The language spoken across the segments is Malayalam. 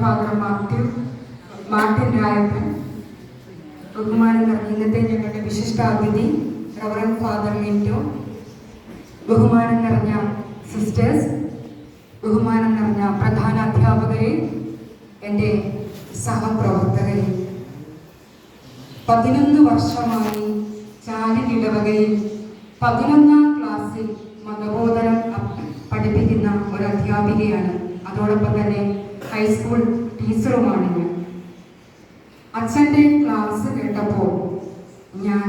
ഫാദർ മാർട്ടിൻ രായപ്പൻ, ബഹുമാനം നിറഞ്ഞ ഇന്നത്തെ ഞങ്ങളുടെ വിശിഷ്ടാതിഥി റവറൻ ഫാദർ ലിൻഡോ, ബഹുമാനം നിറഞ്ഞ സിസ്റ്റേഴ്സ്, ബഹുമാനം നിറഞ്ഞ പ്രധാന അധ്യാപകരെ, എൻ്റെ സഹപ്രവർത്തകരെ, 11 വർഷമായി ചാലിൽ ഇടവകയിൽ 11ാം ക്ലാസ്സിൽ മതബോധനം പഠിപ്പിക്കുന്ന ഒരു അധ്യാപികയാണ്. അതോടൊപ്പം തന്നെ ഹൈസ്കൂൾ ടീച്ചറുമാണ് ഞാൻ. അച്ഛൻ്റെ ക്ലാസ് കേട്ടപ്പോൾ ഞാൻ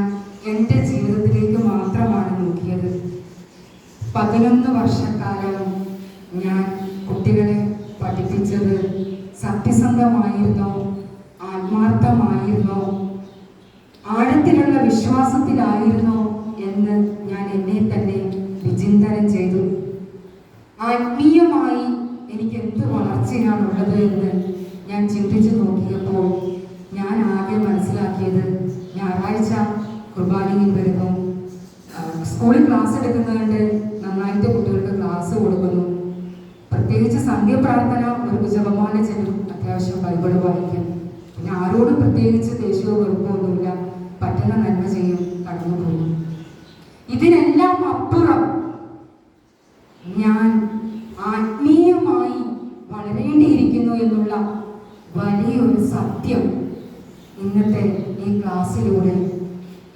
എൻ്റെ ജീവിതത്തിലേക്ക് മാത്രമാണ് നോക്കിയത്. 11 വർഷക്കാലം ഞാൻ കുട്ടികളെ പഠിപ്പിച്ചത് സത്യസന്ധമായിരുന്നോ, ആത്മാർത്ഥമായിരുന്നോ, ആഴത്തിലുള്ള വിശ്വാസത്തിലായിരുന്നോ എന്ന് ഞാൻ എന്നെ തന്നെ വിചിന്തനം ചെയ്തു. ആത്മീയമായി എനിക്ക് എന്ത് വളർച്ചയാണുള്ളത് എന്ന് ഞാൻ ചിന്തിച്ചു നോക്കിയപ്പോൾ ഞാൻ ആകെ മനസ്സിലാക്കിയത്, ഞായറാഴ്ച കുർബാനയിൽ വരുന്നു, സ്കൂളിൽ ക്ലാസ് എടുക്കുന്നതുകൊണ്ട് നന്നായിട്ട് കുട്ടികൾക്ക് ക്ലാസ് കൊടുക്കുന്നു, പ്രത്യേകിച്ച് സന്ധ്യപ്രാർത്ഥന ഒരു ജപമാല ചെല്ലും, അത്യാവശ്യം ബൈബിള് വായിക്കും, പിന്നെ ആരോടും പ്രത്യേകിച്ച് ദേഷ്യമോ വെറുപ്പൊന്നുമില്ല, പറ്റുന്ന നന്മ ചെയ്യും, കടന്നു പോകും. ഇതിനെല്ലാം അപ്പുറം ഞാൻ ആത്മീയമായി വളരേണ്ടിയിരിക്കുന്നു എന്നുള്ള വലിയൊരു സത്യം ഇന്നത്തെ ഈ ക്ലാസ്സിലൂടെ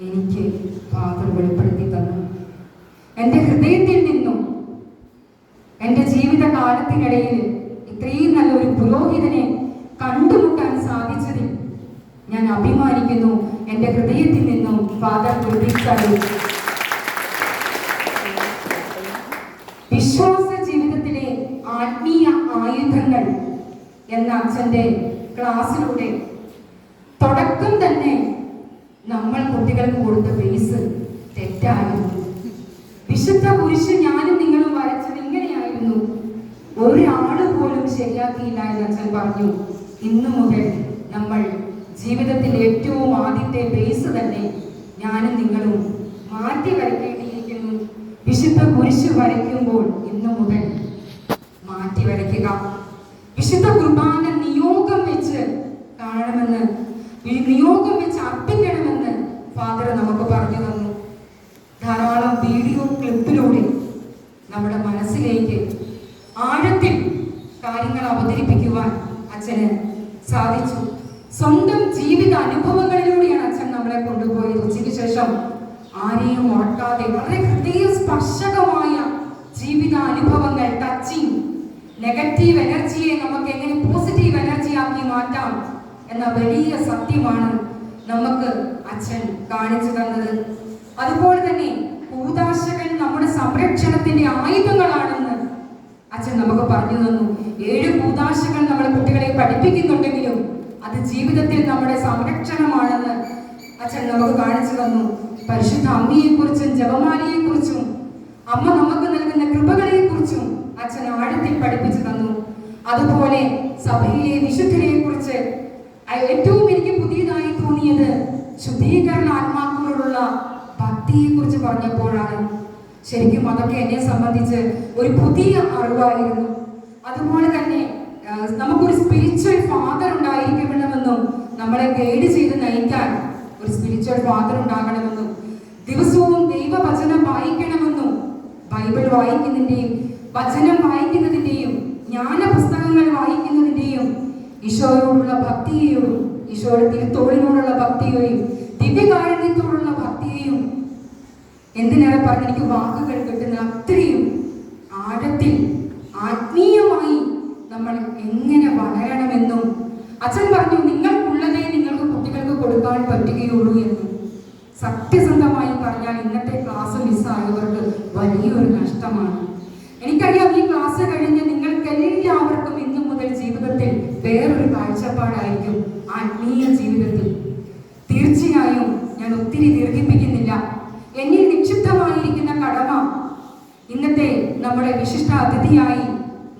എനിക്ക് ഫാദർ വെളിപ്പെടുത്തി തന്നു. എൻ്റെ ഹൃദയത്തിൽ നിന്നും എൻ്റെ ജീവിതകാലത്തിനിടയിൽ ഇത്രയും നല്ലൊരു പുരോഹിതനെ കണ്ടുമുട്ടാൻ സാധിച്ചതിൽ ഞാൻ അഭിമാനിക്കുന്നു. എൻ്റെ ഹൃദയത്തിൽ നിന്നും ഫാദർ പ്രതീക്ഷ. വിശ്വാസ ജീവിതത്തിലെ ആത്മീയ ആയുധങ്ങൾ എന്ന അച്ഛൻ്റെ ക്ലാസ്സിലൂടെ തുടക്കം തന്നെ നമ്മൾ കുട്ടികൾക്ക് കൊടുത്ത ബേസ് തെറ്റായിരുന്നു. വിശുദ്ധ കുരിശ് ഞാനും നിങ്ങളും വരച്ചത് ഇങ്ങനെയായിരുന്നു, ഒരാള് പോലും ശരിയാക്കിയില്ല എന്ന് അച്ഛൻ പറഞ്ഞു. ഇന്നു മുതൽ നമ്മൾ ജീവിതത്തിലെ ഏറ്റവും ആദ്യത്തെ ബേസ് തന്നെ ഞാനും നിങ്ങളും മാറ്റി വരയ്ക്കേണ്ടിയിരിക്കുന്നു. വിശുദ്ധ കുരിശ് വരയ്ക്കുമ്പോൾ ഇന്നു മുതൽ മാറ്റി വരയ്ക്കുക. വിശുദ്ധ കുർബാന നിയോഗം വെച്ച് കാണണമെന്ന്, നിയോഗം വെച്ച് അർപ്പിക്കണമെന്ന് ഫാദർ നമുക്ക് പറഞ്ഞു തന്നു. ധാരാളം വീഡിയോ ക്ലിപ്പിലൂടെ നമ്മുടെ മനസ്സിലേക്ക് ആഴത്തിൽ കാര്യങ്ങൾ അവതരിപ്പിക്കുവാൻ അച്ഛന് സാധിച്ചു. സ്വന്തം ജീവിത അനുഭവങ്ങളിലൂടെയാണ് അച്ഛൻ നമ്മളെ കൊണ്ടുപോയത്. ഉച്ചയ്ക്ക് ശേഷം ആരെയും ഓർക്കാതെ വളരെ ഹൃദയസ്പർശകമായ ജീവിത അനുഭവങ്ങൾ, ടച്ചിങ്, നെഗറ്റീവ് എനർജിയെ നമുക്ക് എങ്ങനെ പോസിറ്റീവ് എനർജി ആക്കി മാറ്റാം എന്ന വലിയ സത്യമാണ് നമുക്ക് അച്ഛൻ കാണിച്ചു തന്നത്. അതുപോലെ തന്നെ കൂദാശകൾ നമ്മുടെ സംരക്ഷണത്തിന്റെ ആയുധങ്ങളാണെന്ന് അച്ഛൻ നമുക്ക് പറഞ്ഞു തന്നു. 7 കൂദാശകൾ നമ്മുടെ കുട്ടികളെ പഠിപ്പിക്കുന്നുണ്ടെങ്കിലും അത് ജീവിതത്തിൽ നമ്മുടെ സംരക്ഷണമാണെന്ന് അച്ഛൻ നമുക്ക് കാണിച്ചു തന്നു. പരിശുദ്ധ അമ്മയെക്കുറിച്ചും ജപമാലയെക്കുറിച്ചും അമ്മ നമുക്ക് നൽകുന്ന കൃപകളെക്കുറിച്ചും അച്ഛൻ ആഴത്തിൽ പഠിപ്പിച്ചു തന്നു. അതുപോലെ സഭയിലെ വിശുദ്ധരെ കുറിച്ച് ഏറ്റവും എനിക്ക് പുതിയതായി തോന്നിയത് ശുദ്ധീകരണ ആത്മാക്കളോടുള്ള ഭക്തിയെ കുറിച്ച് പറഞ്ഞപ്പോഴാണ്. ശരിക്കും അതൊക്കെ എന്നെ സംബന്ധിച്ച് ഒരു പുതിയ അറിവായിരുന്നു. അതുപോലെ തന്നെ നമുക്കൊരു സ്പിരിച്വൽ ഫാദർ ഉണ്ടായിരിക്കണമെന്നും, നമ്മളെ ഗൈഡ് ചെയ്ത് നയിക്കാൻ ഒരു സ്പിരിച്വൽ ഫാദർ ഉണ്ടാകണമെന്നും, ദിവസവും ദൈവവചനം വായിക്കണമെന്നും, ബൈബിൾ വായിക്കുന്നതിന്റെയും വചനം വായിക്കുന്നതിന്റെയും ജ്ഞാന പുസ്തകങ്ങൾ വായിക്കുന്നതിന്റെയും ഈശോയോടുള്ള ഭക്തിയെയും, ഈശോയുടെ തിരുത്തോളിനോടുള്ള ഭക്തിയെയും, ദിവ്യകാരുണ്യത്തോടുള്ള ഭക്തിയെയും, എന്തിനേറെ പറഞ്ഞ് എനിക്ക് വാക്കുകൾ കിട്ടുന്ന അത്രയും ആഴത്തിൽ ആത്മീയമായി നമ്മൾ എങ്ങനെ വളരണമെന്നും അച്ഛൻ പറഞ്ഞു. നിങ്ങൾക്കുള്ളതേ നിങ്ങൾക്ക് കുട്ടികൾക്ക് കൊടുക്കാൻ പറ്റുകയുള്ളൂ എന്ന്. സത്യസന്ധമായി പറഞ്ഞാൽ ഇന്നത്തെ ക്ലാസ് മിസ്സായവർക്ക് വലിയൊരു നഷ്ടമാണ്. എനിക്കറിയാം, ഈ ക്ലാസ് കഴിഞ്ഞ് നിങ്ങൾക്ക് എല്ലാവർക്കും ഇന്നു മുതൽ ജീവിതത്തിൽ വേറൊരു കാഴ്ചപ്പാടായിരിക്കും ആത്മീയ ജീവിതത്തിൽ. തീർച്ചയായും ഞാൻ ഒത്തിരി ദീർഘിപ്പിക്കുന്നില്ല. എന്നിൽ നിക്ഷിപ്തമായിരിക്കുന്ന കടമ ഇന്നത്തെ നമ്മുടെ വിശിഷ്ട അതിഥിയായി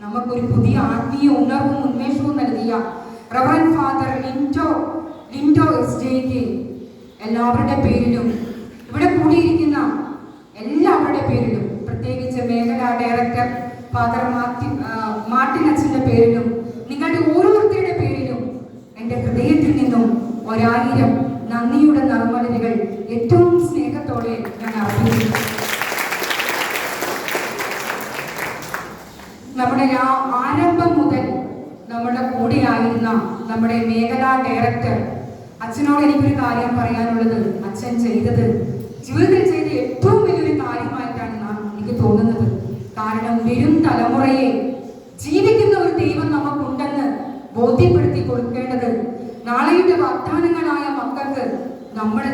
നമുക്കൊരു പുതിയ ആത്മീയ ഉണർവും ഉന്മേഷവും നൽകിയ റവറൻ ഫാദർ ലിൻഡോ SJക്ക് എല്ലാവരുടെ പേരിലും, ഇവിടെ കൂടിയിരിക്കുന്ന എല്ലാവരുടെ പേരിലും, പ്രത്യേകിച്ച് മേഖലാ ഡയറക്ടർ ഫാദർ മാർട്ടിൻ അച്ഛൻ്റെ പേരിലും, നിങ്ങളുടെ ഓരോരുത്തരുടെ 1000 നന്ദിയുടെ നറുമലരുകൾ ഏറ്റവും സ്നേഹത്തോടെ ഞാൻ അർപ്പിക്കുന്നു. നമ്മുടെ ആരംഭം മുതൽ നമ്മുടെ കൂടെയായിരുന്ന നമ്മുടെ മേഖലാ ഡയറക്ടർ അച്ഛനോട് എനിക്കൊരു കാര്യം പറയാനുള്ളത്, അച്ഛൻ ചെയ്തത് ജീവിതത്തിൽ ചെയ്ത ഏറ്റവും വലിയൊരു കാര്യമായിട്ടാണ് എനിക്ക് തോന്നുന്നത്. കാരണം വരും തലമുറയെ ജീവിക്കുന്ന ഒരു ദൈവം നമുക്കുണ്ടെന്ന് ബോധ്യപ്പെടുത്തി കൊടുക്കേണ്ടത്, നാളെയുടെ വാഗ്ദാനങ്ങളായ മക്കൾക്ക് നമ്മുടെ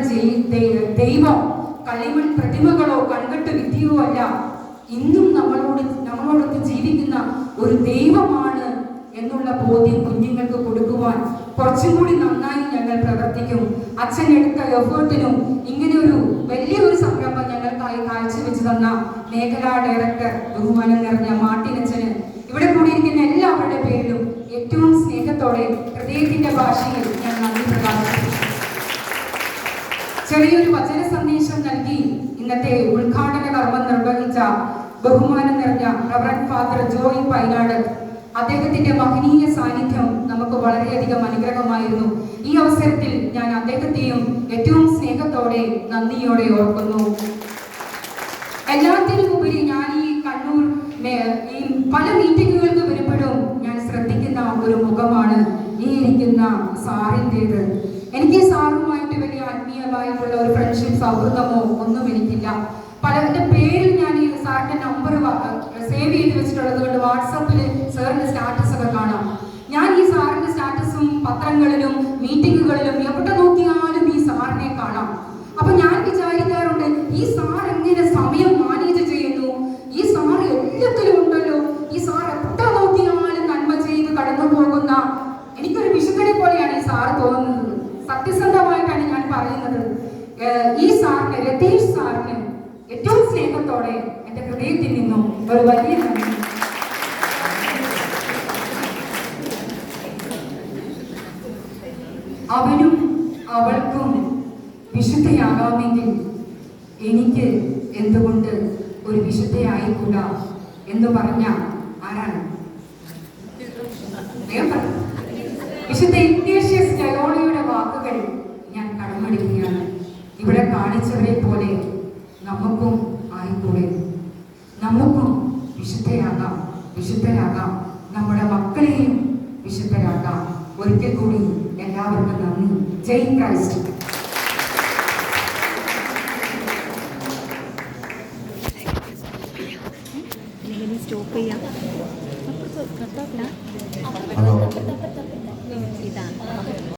ദൈവം കളിമൺ പ്രതിമകളോ കൺകെട്ട് വിദ്യയോ അല്ല, ഇന്നും നമ്മളോടൊത്ത് ജീവിക്കുന്ന ഒരു ദൈവമാണ് എന്നുള്ള ബോധ്യം കുഞ്ഞുങ്ങൾക്ക് കൊടുക്കുവാൻ കുറച്ചും കൂടി നന്നായി ഞങ്ങൾ പ്രവർത്തിക്കും. അച്ഛൻ എടുത്ത എഫേർട്ടിനും ഇങ്ങനെ ഒരു വലിയൊരു സംരംഭം ഞങ്ങൾക്കായി കാഴ്ചവെച്ച് തന്ന മേഖലാ ഡയറക്ടർ ബഹുമാനം നിറഞ്ഞ മാർട്ടിനച്ഛന് ഇവിടെ കൂടിയിരിക്കുന്ന എല്ലാവരുടെ പേരിലും ഏറ്റവും സ്നേഹത്തോടെ ഹൃദയത്തിന്റെ ഭാഷയിൽ ഞാൻ നന്ദി പ്രകാശിപ്പിക്കുന്നു. ചെറിയൊരു വചന സന്ദേശം നൽകി ഇന്നത്തെ ഉദ്ഘാടന കർമ്മം നിർവഹിച്ച ബഹുമാനം നിറഞ്ഞ റവറന്റ് ഫാദർ ജോയ് പൈനാട്, അദ്ദേഹത്തിന്റെ മഹനീയ സാന്നിധ്യം നമുക്ക് വളരെയധികം അനുഗ്രഹമായിരുന്നു. ഈ അവസരത്തിൽ ഞാൻ അദ്ദേഹത്തെയും ഏറ്റവും സ്നേഹത്തോടെ നന്ദിയോടെ ഓർക്കുന്നു. എല്ലാത്തിനും ഉപരി ഞാൻ ഈ കണ്ണൂർ ഈ പല മീറ്റിങ്ങുകൾക്ക് വരുമ്പോഴും ഞാൻ ശ്രദ്ധിക്കുന്ന ഒരു മുഖമാണ് ഈ ഇരിക്കുന്ന സാറിൻ്റെത്. എനിക്ക് സാറുമായിട്ട് വലിയ ആത്മീയമായിട്ടുള്ള ഒരു ഫ്രണ്ട്ഷിപ്പ് സൗഹൃദമോ ഒന്നും എനിക്കില്ല. പലരുടെ പേരിൽ ഞാൻ ഈ സാറിന്റെ നമ്പർ സേവ് ചെയ്ത് വെച്ചിട്ടുള്ളത് കൊണ്ട് വാട്സാപ്പിൽ സാറിന്റെ സ്റ്റാറ്റസ് ഒക്കെ കാണാം. ഞാൻ ഈ സാറിന്റെ സ്റ്റാറ്റസും പത്രങ്ങളിലും മീറ്റിങ്ങുകളിലും എവിടെ നോക്കിയാലും ഈ സാറിനെ കാണാം. അപ്പൊ ഞാൻ വിചാരിക്കാറുണ്ട്, ഈ സാർ എങ്ങനെ സമയം മാനേജ് ചെയ്യുന്നു? ഈ സാർ എല്ലാത്തിലും ഉണ്ടല്ലോ. ഈ സാർ എവിടെ നോക്കിയാലും നന്മ ചെയ്ത് കടന്നു പോകുന്ന എനിക്കൊരു വിശുദ്ധനെ പോലെയാണ് ഈ സാർ തോന്നുന്നത്. സത്യസന്ധമായിട്ടാണ് ഞാൻ പറയുന്നത്. ഈ സാറിന്, രതീഷ് സാറിന് ഏറ്റവും സ്നേഹത്തോടെ എന്റെ ഹൃദയത്തിൽ നിന്നും ഒരു വലിയ നന്ദി. അവനും അവൾക്കും വിശുദ്ധയാകാമെങ്കിൽ എനിക്ക് എന്തുകൊണ്ട് ഒരു വിശുദ്ധയായിക്കൂടാ എന്ന് പറഞ്ഞ ആരാണ്? വിശുദ്ധ ഇഗ്നേഷ്യസ് ലയോളയുടെ വാക്കുകൾ ഞാൻ കടമെടുക്കുകയാണ്. ഇവിടെ കാണിച്ചവരെ പോലെ നമുക്കും ആയിക്കൂടെ? നമുക്കും വിശുദ്ധരാകാം. നമ്മുടെ മക്കളെയും വിശുദ്ധരാകാം. ഒരിക്കൽ കൂടി എല്ലാവർക്കും നന്ദി. ജയ് ക്രൈസ്റ്റ്. സ്റ്റോപ്പ് ചെയ്യാം.